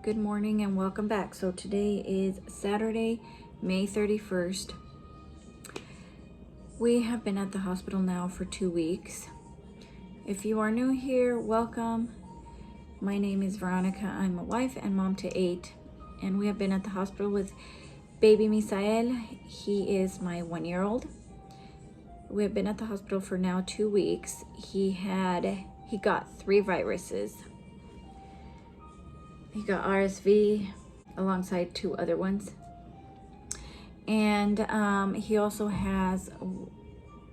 Good morning and welcome back. So today is Saturday, May 31st. We have been at the hospital now for 2 weeks. If you are new here, welcome. My name is Veronica. I'm a wife and mom to 8, and we have been at the hospital with baby Misael. He is my 1-year-old. We have been at the hospital for now 2 weeks. He got 3 viruses. He got RSV alongside 2 other ones. And he also has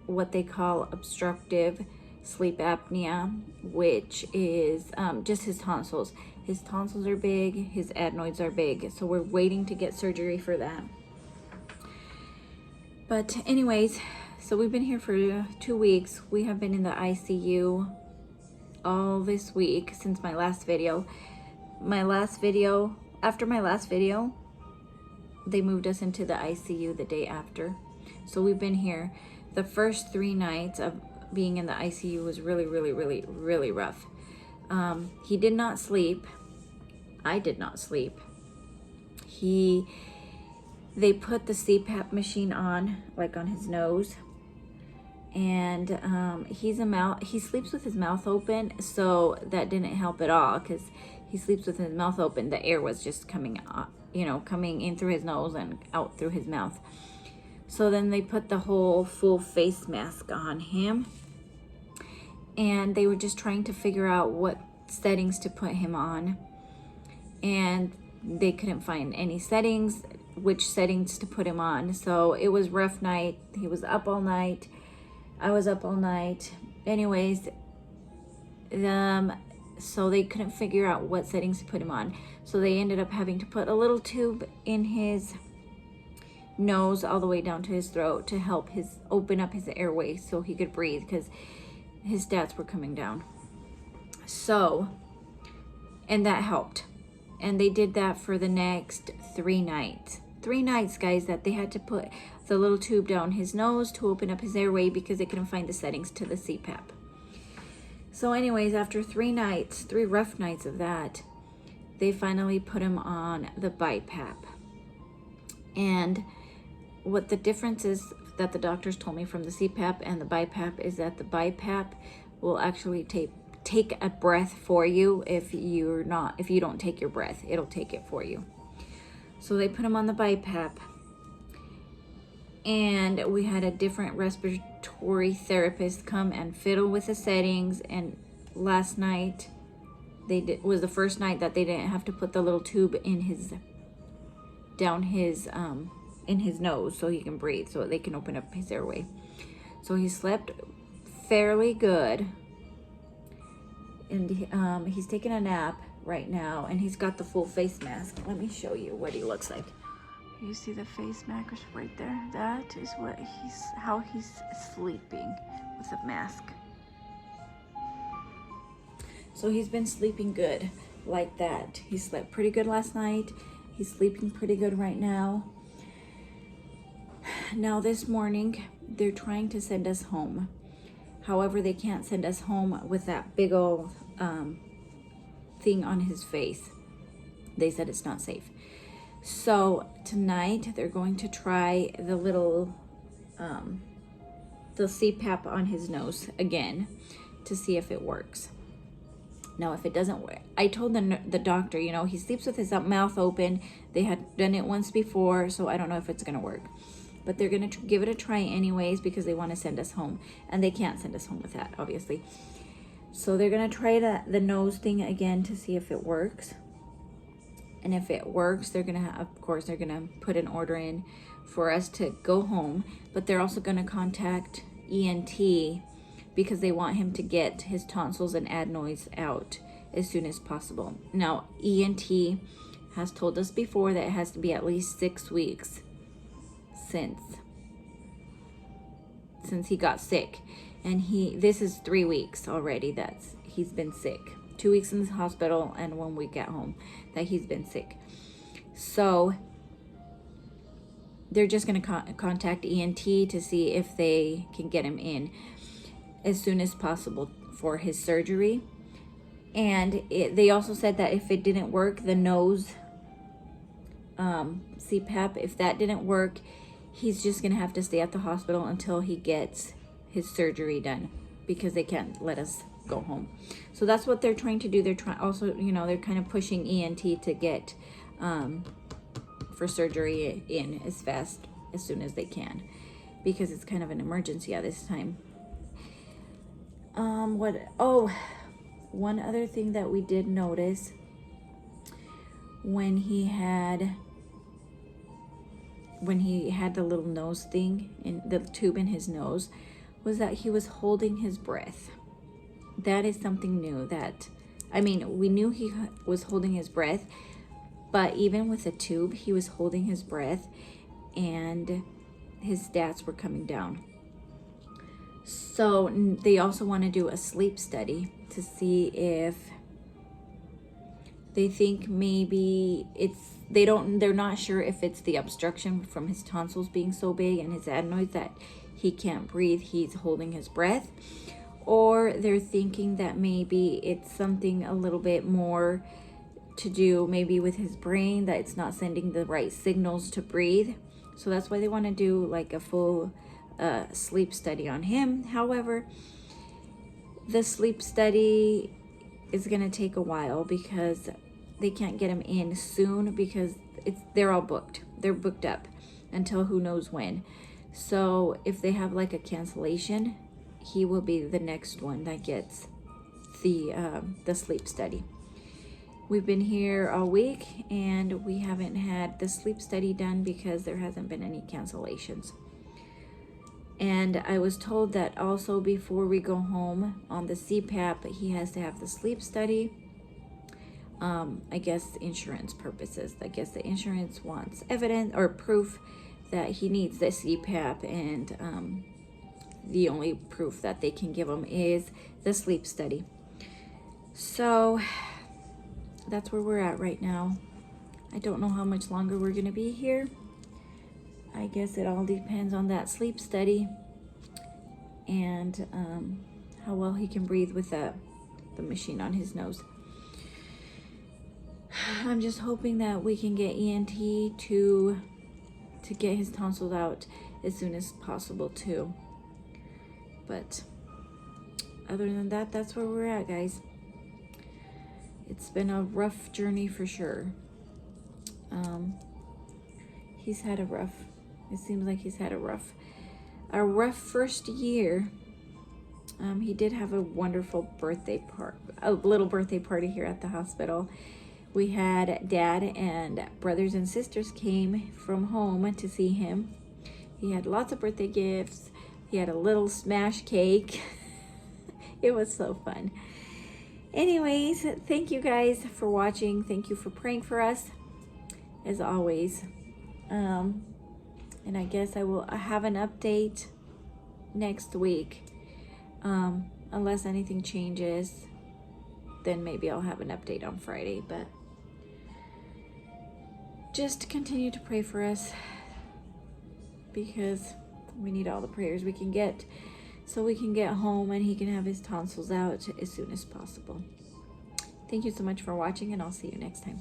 what they call obstructive sleep apnea, which is just his tonsils. His tonsils are big, his adenoids are big. So we're waiting to get surgery for that. But anyways, so we've been here for 2 weeks. We have been in the ICU all this week since my last video. After my last video, they moved us into the ICU the day after. So we've been here. The first 3 nights of being in the ICU was really rough. He did not sleep. I did not sleep. They put the CPAP machine on, like on his nose. And he sleeps with his mouth open, so that didn't help at all because he sleeps with his mouth open. The air was just coming in through his nose and out through his mouth. So then they put the whole full face mask on him, and they were just trying to figure out what settings to put him on, and they couldn't find any settings, which settings to put him on. So it was a rough night. He was up all night. I was up all night. Anyways, so they couldn't figure out what settings to put him on. So they ended up having to put a little tube in his nose all the way down to his throat to help open up his airway so he could breathe, because his stats were coming down. So, and that helped. And they did that for the next 3 nights. 3 nights, guys, that they had to put the little tube down his nose to open up his airway because they couldn't find the settings to the CPAP. So anyways, after 3 rough nights of that, they finally put him on the BiPAP. And what the difference is that the doctors told me from the CPAP and the BiPAP is that the BiPAP will actually take a breath for you. If you don't take your breath, it'll take it for you. So they put him on the BiPAP, and we had a different respiratory therapist come and fiddle with the settings. And last night was the first night that they didn't have to put the little tube in his nose so he can breathe, so they can open up his airway. So he slept fairly good, and he's taking a nap right now, and he's got the full face mask. Let me show you what he looks like. You see the face mask right there? That is how he's sleeping with a mask. So he's been sleeping good like that. He slept pretty good last night. He's sleeping pretty good right now. Now this morning, they're trying to send us home. However, they can't send us home with that big old thing on his face. They said it's not safe. So tonight they're going to try the CPAP on his nose again to see if it works. Now, if it doesn't work, I told the doctor, he sleeps with his mouth open. They had done it once before, so I don't know if it's going to work. But they're going to give it a try anyways because they want to send us home. And they can't send us home with that, obviously. So they're going to try the nose thing again to see if it works. And if it works, they're going to put an order in for us to go home. But they're also going to contact ENT because they want him to get his tonsils and adenoids out as soon as possible. Now, ENT has told us before that it has to be at least 6 weeks since he got sick. And this is 3 weeks already that he's been sick. 2 weeks in the hospital and 1 week at home that he's been sick. So they're just going to contact ENT to see if they can get him in as soon as possible for his surgery. And they also said that if it didn't work, the nose CPAP, if that didn't work, he's just gonna have to stay at the hospital until he gets his surgery done, because they can't let us go home. So that's what they're trying to do. They're trying also, you know, they're kind of pushing ENT to get for surgery in as soon as they can, because it's kind of an emergency at this time. One other thing that we did notice when he had the little nose thing in the tube in his nose was that he was holding his breath. That is something new. That, I mean, we knew he was holding his breath, but even with the tube, he was holding his breath and his stats were coming down. So they also want to do a sleep study to see if they think maybe they're not sure if it's the obstruction from his tonsils being so big and his adenoids that he can't breathe, he's holding his breath, or they're thinking that maybe it's something a little bit more to do maybe with his brain, that it's not sending the right signals to breathe. So that's why they want to do like a full sleep study on him. However, the sleep study is going to take a while because they can't get him in soon, because they're all booked. They're booked up until who knows when. So if they have like a cancellation, he will be the next one that gets the sleep study. We've been here all week and we haven't had the sleep study done because there hasn't been any cancellations. And I was told that also before we go home on the CPAP, he has to have the sleep study. I guess insurance purposes. I guess the insurance wants evidence or proof that he needs the CPAP, and the only proof that they can give him is the sleep study. So that's where we're at right now. I don't know how much longer we're gonna be here. I guess it all depends on that sleep study and how well he can breathe with the machine on his nose. I'm just hoping that we can get ENT to get his tonsils out as soon as possible too. But other than that, that's where we're at, guys. It's been a rough journey for sure. He's had a rough, it seems like he's had a rough first year. He did have a wonderful a little birthday party here at the hospital. We had dad and brothers and sisters came from home to see him. He had lots of birthday gifts. He had a little smash cake. It was so fun. Anyways, thank you guys for watching. Thank you for praying for us, as always. And I guess I will have an update next week. Unless anything changes, then maybe I'll have an update on Friday. But just continue to pray for us, because we need all the prayers we can get so we can get home and he can have his tonsils out as soon as possible. Thank you so much for watching, and I'll see you next time.